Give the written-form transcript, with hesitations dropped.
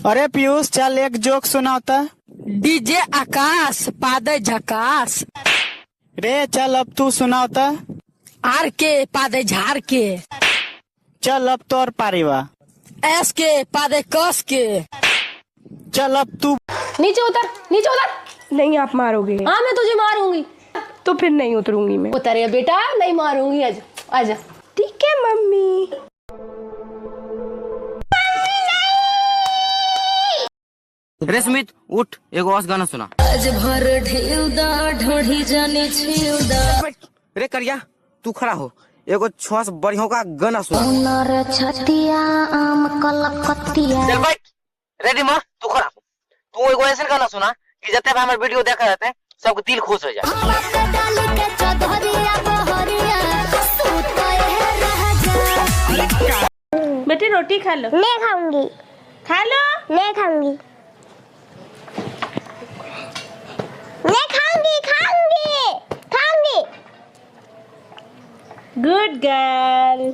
अरे पीयूष चल एक जोक सुनाता। डीजे आकाश पादे झकास। रे चल अब तू सुनाता। आर के पादे झार के। चल अब तो और पारीवा। एस के पादे कस के। चल अब तू। नीचे उतर, नीचे उतर। नहीं आप मारोगे। हाँ मैं तुझे मारूंगी। तो फिर नहीं उतरूंगी मैं। उतर बेटा, नहीं मारूंगी। आज आजा। ठीक है मम्मी। रे सुमित उठ, एगो और गाना सुना। आज भर ढेलदा ढोढ़ी जाने छेलदा। रे करिया तू खड़ा हो, एगो छुआ से बढ़िया का गाना सुना। रे छतिया आम कलकतिया। चल बैठ। रेडी माँ तू खड़ा हो, तू एगो ऐसा गाना सुना कि जब हमारे वीडियो देखा रहते हैं सबको दिल खुश हो जाए। बेटे रोटी खा लो। नहीं खाऊंगी। खा लो। नहीं खाऊंगी। नहीं खाऊंगी, खाऊंगी, खाऊंगी। Good girl.